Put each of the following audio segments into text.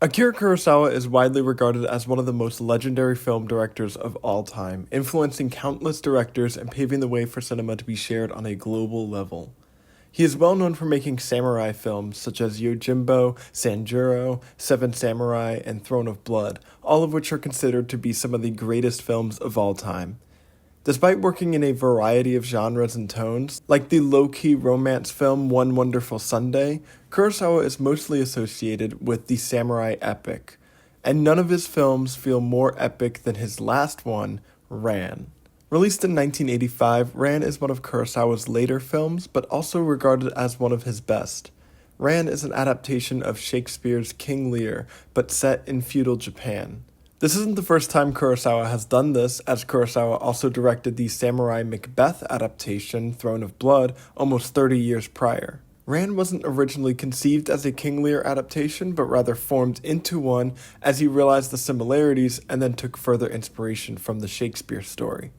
Akira Kurosawa is widely regarded as one of the most legendary film directors of all time, influencing countless directors and paving the way for cinema to be shared on a global level. He is well known for making samurai films such as Yojimbo, Sanjuro, Seven Samurai, and Throne of Blood, all of which are considered to be some of the greatest films of all time. Despite working in a variety of genres and tones, like the low-key romance film One Wonderful Sunday, Kurosawa is mostly associated with the samurai epic, and none of his films feel more epic than his last one, Ran. Released in 1985, Ran is one of Kurosawa's later films, but also regarded as one of his best. Ran is an adaptation of Shakespeare's King Lear, but set in feudal Japan. This isn't the first time Kurosawa has done this, as Kurosawa also directed the Samurai Macbeth adaptation, Throne of Blood, almost 30 years prior. Ran wasn't originally conceived as a King Lear adaptation, but rather formed into one as he realized the similarities and then took further inspiration from the Shakespeare story.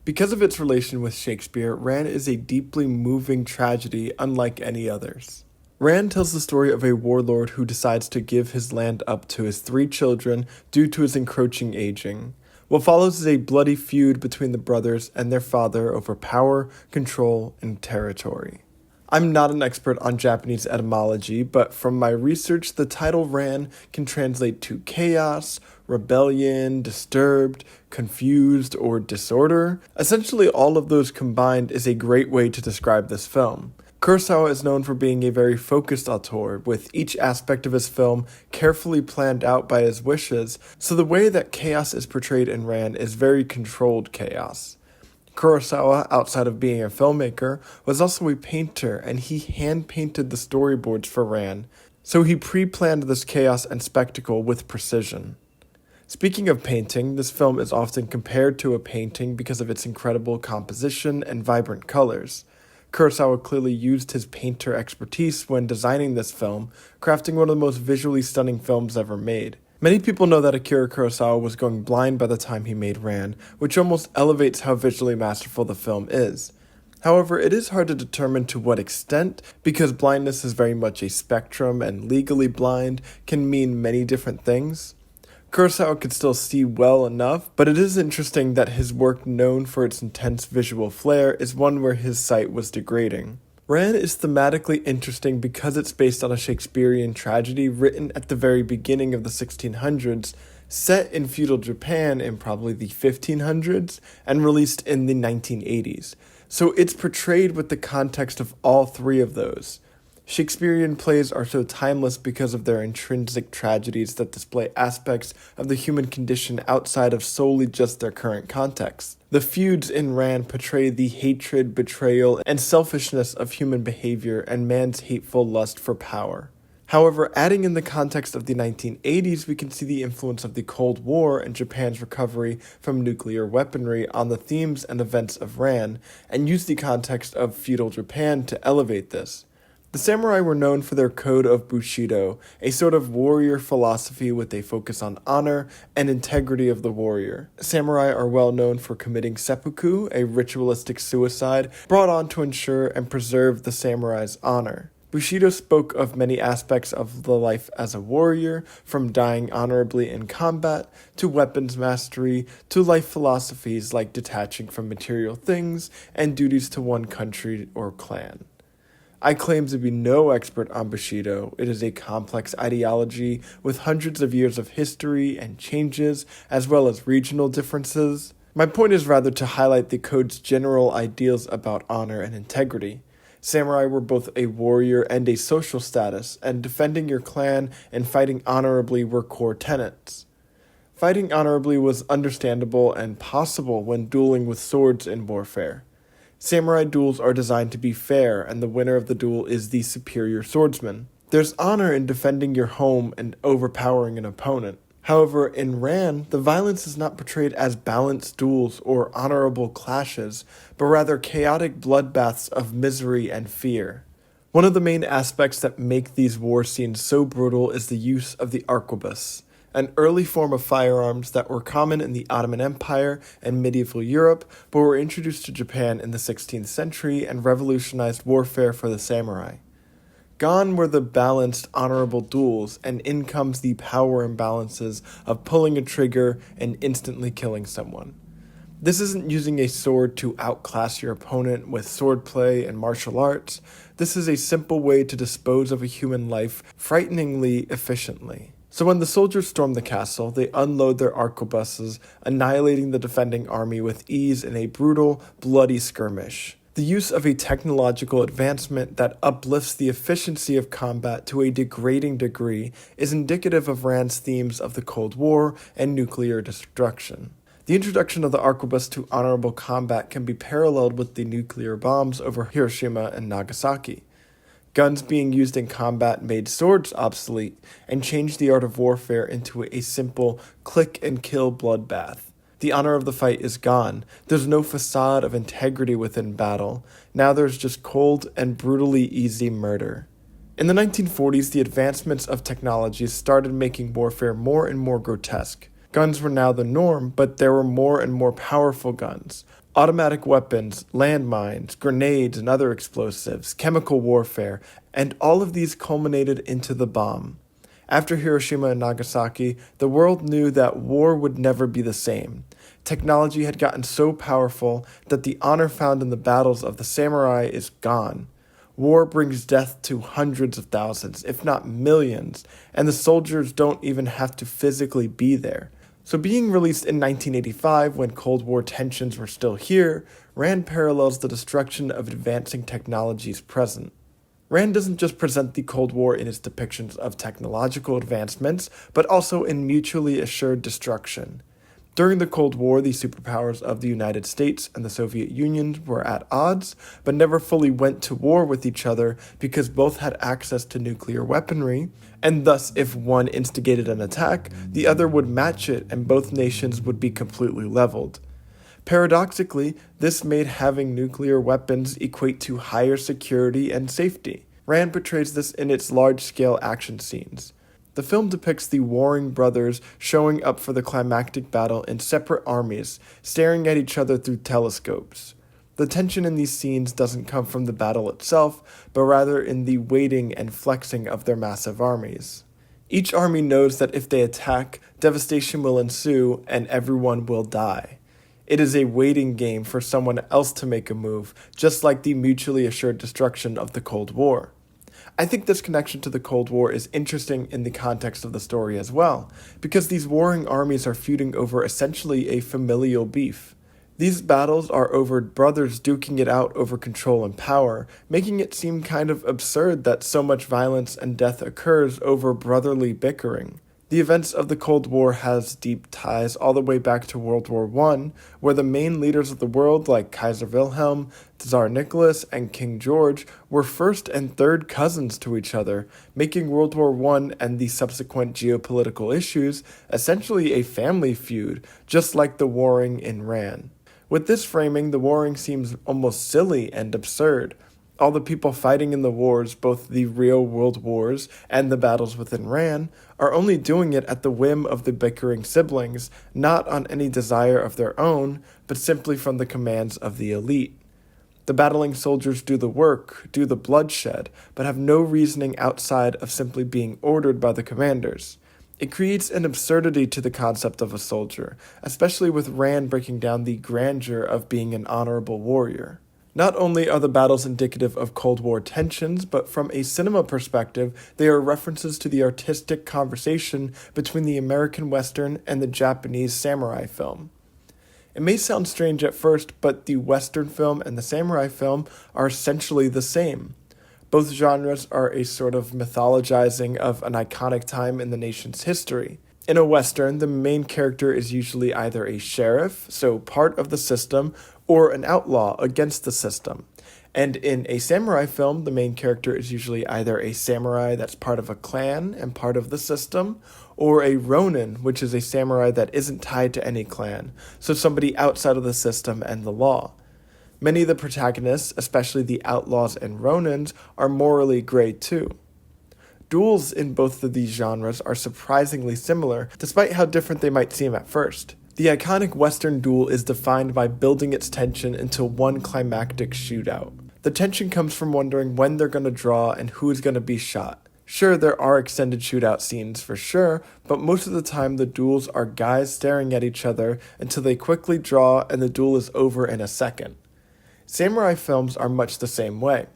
Because of its relation with Shakespeare, Ran is a deeply moving tragedy unlike any others. Ran tells the story of a warlord who decides to give his land up to his 3 children due to his encroaching aging. What follows is a bloody feud between the brothers and their father over power, control, and territory. I'm not an expert on Japanese etymology, but from my research, the title Ran can translate to chaos, rebellion, disturbed, confused, or disorder. Essentially, all of those combined is a great way to describe this film. Kurosawa is known for being a very focused auteur, with each aspect of his film carefully planned out by his wishes, so the way that chaos is portrayed in Ran is very controlled chaos. Kurosawa, outside of being a filmmaker, was also a painter, and he hand-painted the storyboards for Ran, so he pre-planned this chaos and spectacle with precision. Speaking of painting, this film is often compared to a painting because of its incredible composition and vibrant colors. Kurosawa clearly used his painter expertise when designing this film, crafting one of the most visually stunning films ever made. Many people know that Akira Kurosawa was going blind by the time he made Ran, which almost elevates how visually masterful the film is. However, it is hard to determine to what extent, because blindness is very much a spectrum and legally blind can mean many different things. Kurosawa could still see well enough, but it is interesting that his work, known for its intense visual flair, is one where his sight was degrading. Ran is thematically interesting because it's based on a Shakespearean tragedy written at the very beginning of the 1600s, set in feudal Japan in probably the 1500s, and released in the 1980s. So it's portrayed with the context of all 3 of those. Shakespearean plays are so timeless because of their intrinsic tragedies that display aspects of the human condition outside of solely just their current context. The feuds in Ran portray the hatred, betrayal, and selfishness of human behavior and man's hateful lust for power. However, adding in the context of the 1980s, we can see the influence of the Cold War and Japan's recovery from nuclear weaponry on the themes and events of Ran, and use the context of feudal Japan to elevate this. The samurai were known for their code of Bushido, a sort of warrior philosophy with a focus on honor and integrity of the warrior. Samurai are well known for committing seppuku, a ritualistic suicide brought on to ensure and preserve the samurai's honor. Bushido spoke of many aspects of the life as a warrior, from dying honorably in combat, to weapons mastery, to life philosophies like detaching from material things and duties to one country or clan. I claim to be no expert on Bushido. It is a complex ideology with hundreds of years of history and changes, as well as regional differences. My point is rather to highlight the code's general ideals about honor and integrity. Samurai were both a warrior and a social status, and defending your clan and fighting honorably were core tenets. Fighting honorably was understandable and possible when dueling with swords in warfare. Samurai duels are designed to be fair, and the winner of the duel is the superior swordsman. There's honor in defending your home and overpowering an opponent. However, in Ran, the violence is not portrayed as balanced duels or honorable clashes, but rather chaotic bloodbaths of misery and fear. One of the main aspects that make these war scenes so brutal is the use of the arquebus, an early form of firearms that were common in the Ottoman Empire and medieval Europe, but were introduced to Japan in the 16th century and revolutionized warfare for the samurai. Gone were the balanced, honorable duels, and in comes the power imbalances of pulling a trigger and instantly killing someone. This isn't using a sword to outclass your opponent with swordplay and martial arts. This is a simple way to dispose of a human life frighteningly efficiently. So when the soldiers storm the castle, they unload their arquebuses, annihilating the defending army with ease in a brutal, bloody skirmish. The use of a technological advancement that uplifts the efficiency of combat to a degrading degree is indicative of Rand's themes of the Cold War and nuclear destruction. The introduction of the arquebus to honorable combat can be paralleled with the nuclear bombs over Hiroshima and Nagasaki. Guns being used in combat made swords obsolete and changed the art of warfare into a simple click-and-kill bloodbath. The honor of the fight is gone. There's no facade of integrity within battle. Now there's just cold and brutally easy murder. In the 1940s, the advancements of technology started making warfare more and more grotesque. Guns were now the norm, but there were more and more powerful guns. Automatic weapons, landmines, grenades and other explosives, chemical warfare, and all of these culminated into the bomb. After Hiroshima and Nagasaki, the world knew that war would never be the same. Technology had gotten so powerful that the honor found in the battles of the samurai is gone. War brings death to hundreds of thousands, if not millions, and the soldiers don't even have to physically be there. So being released in 1985 when Cold War tensions were still here, Rand parallels the destruction of advancing technologies present. Rand doesn't just present the Cold War in its depictions of technological advancements, but also in mutually assured destruction. During the Cold War, the superpowers of the United States and the Soviet Union were at odds, but never fully went to war with each other because both had access to nuclear weaponry, and thus if one instigated an attack, the other would match it and both nations would be completely leveled. Paradoxically, this made having nuclear weapons equate to higher security and safety. Rand portrays this in its large-scale action scenes. The film depicts the warring brothers showing up for the climactic battle in separate armies, staring at each other through telescopes. The tension in these scenes doesn't come from the battle itself, but rather in the waiting and flexing of their massive armies. Each army knows that if they attack, devastation will ensue and everyone will die. It is a waiting game for someone else to make a move, just like the mutually assured destruction of the Cold War. I think this connection to the Cold War is interesting in the context of the story as well, because these warring armies are feuding over essentially a familial beef. These battles are over brothers duking it out over control and power, making it seem kind of absurd that so much violence and death occurs over brotherly bickering. The events of the Cold War has deep ties all the way back to World War I, where the main leaders of the world like Kaiser Wilhelm, Tsar Nicholas, and King George were first and third cousins to each other, making World War I and the subsequent geopolitical issues essentially a family feud, just like the warring in Ran. With this framing, the warring seems almost silly and absurd. All the people fighting in the wars, both the real world wars and the battles within Ran, are only doing it at the whim of the bickering siblings, not on any desire of their own, but simply from the commands of the elite. The battling soldiers do the work, do the bloodshed, but have no reasoning outside of simply being ordered by the commanders. It creates an absurdity to the concept of a soldier, especially with Rand breaking down the grandeur of being an honorable warrior. Not only are the battles indicative of Cold War tensions, but from a cinema perspective, they are references to the artistic conversation between the American Western and the Japanese samurai film. It may sound strange at first, but the Western film and the samurai film are essentially the same. Both genres are a sort of mythologizing of an iconic time in the nation's history. In a Western, the main character is usually either a sheriff, so part of the system, or an outlaw against the system. And in a samurai film, the main character is usually either a samurai that's part of a clan and part of the system, or a ronin, which is a samurai that isn't tied to any clan, so somebody outside of the system and the law. Many of the protagonists, especially the outlaws and ronins, are morally gray too. Duels in both of these genres are surprisingly similar, despite how different they might seem at first. The iconic Western duel is defined by building its tension into one climactic shootout. The tension comes from wondering when they're going to draw and who's going to be shot. Sure, there are extended shootout scenes for sure, but most of the time the duels are guys staring at each other until they quickly draw and the duel is over in a second. Samurai films are much the same way.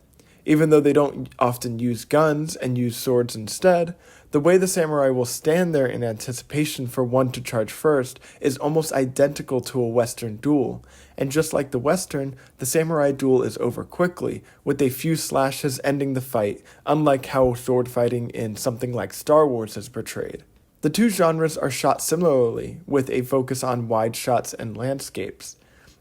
Even though they don't often use guns and use swords instead, the way the samurai will stand there in anticipation for one to charge first is almost identical to a Western duel, and just like the Western, the samurai duel is over quickly, with a few slashes ending the fight, unlike how sword fighting in something like Star Wars is portrayed. The two genres are shot similarly, with a focus on wide shots and landscapes.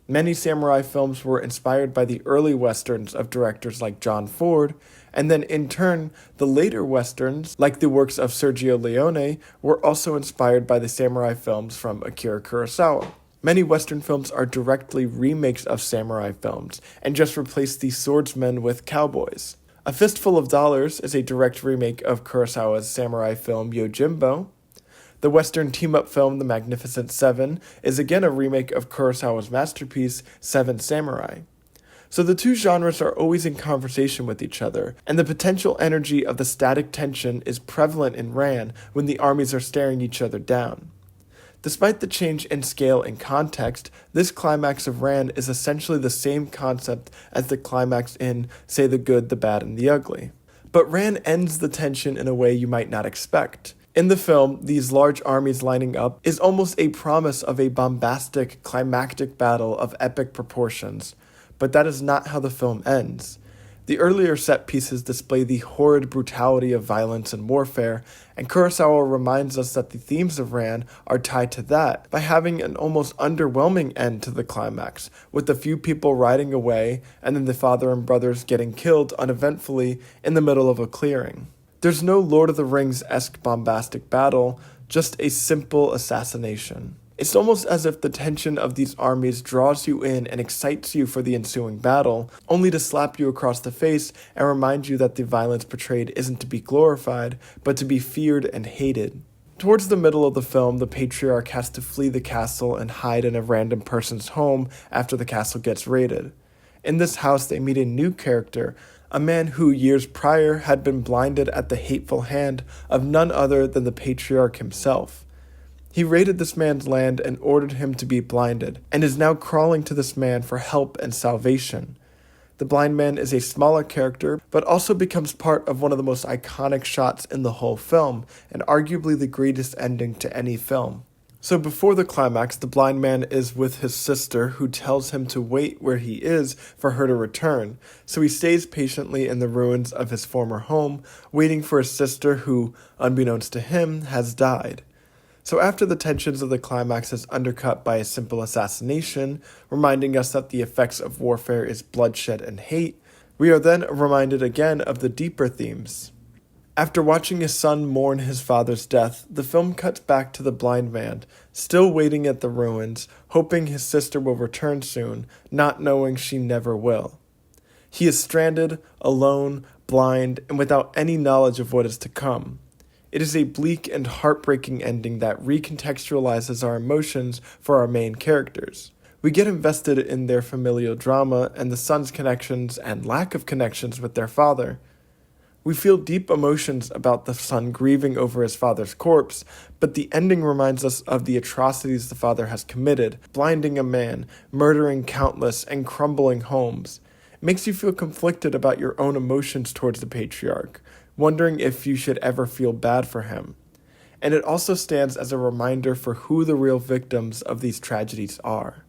Many samurai films were inspired by the early westerns of directors like John Ford, and then in turn, the later westerns, like the works of Sergio Leone, were also inspired by the samurai films from Akira Kurosawa. Many Western films are directly remakes of samurai films, and just replace the swordsmen with cowboys. A Fistful of Dollars is a direct remake of Kurosawa's samurai film Yojimbo. The Western team-up film The Magnificent Seven is again a remake of Kurosawa's masterpiece Seven Samurai. So the two genres are always in conversation with each other, and the potential energy of the static tension is prevalent in Ran when the armies are staring each other down. Despite the change in scale and context, this climax of Ran is essentially the same concept as the climax in, say, The Good, the Bad, and the Ugly. But Ran ends the tension in a way you might not expect. In the film, these large armies lining up is almost a promise of a bombastic, climactic battle of epic proportions, but that is not how the film ends. The earlier set pieces display the horrid brutality of violence and warfare, and Kurosawa reminds us that the themes of Ran are tied to that by having an almost underwhelming end to the climax, with a few people riding away and then the father and brothers getting killed uneventfully in the middle of a clearing. There's no Lord of the Rings-esque bombastic battle, just a simple assassination. It's almost as if the tension of these armies draws you in and excites you for the ensuing battle, only to slap you across the face and remind you that the violence portrayed isn't to be glorified, but to be feared and hated. Towards the middle of the film, the patriarch has to flee the castle and hide in a random person's home after the castle gets raided. In this house, they meet a new character, a man who years prior had been blinded at the hateful hand of none other than the patriarch himself. He raided this man's land and ordered him to be blinded, and is now crawling to this man for help and salvation. The blind man is a smaller character, but also becomes part of one of the most iconic shots in the whole film, and arguably the greatest ending to any film. So before the climax, the blind man is with his sister, who tells him to wait where he is for her to return. So he stays patiently in the ruins of his former home, waiting for his sister who, unbeknownst to him, has died. So after the tensions of the climax is undercut by a simple assassination, reminding us that the effects of warfare is bloodshed and hate, we are then reminded again of the deeper themes. After watching his son mourn his father's death, the film cuts back to the blind man, still waiting at the ruins, hoping his sister will return soon, not knowing she never will. He is stranded, alone, blind, and without any knowledge of what is to come. It is a bleak and heartbreaking ending that recontextualizes our emotions for our main characters. We get invested in their familial drama and the son's connections and lack of connections with their father. We feel deep emotions about the son grieving over his father's corpse, but the ending reminds us of the atrocities the father has committed, blinding a man, murdering countless, and crumbling homes. It makes you feel conflicted about your own emotions towards the patriarch, wondering if you should ever feel bad for him. And it also stands as a reminder for who the real victims of these tragedies are.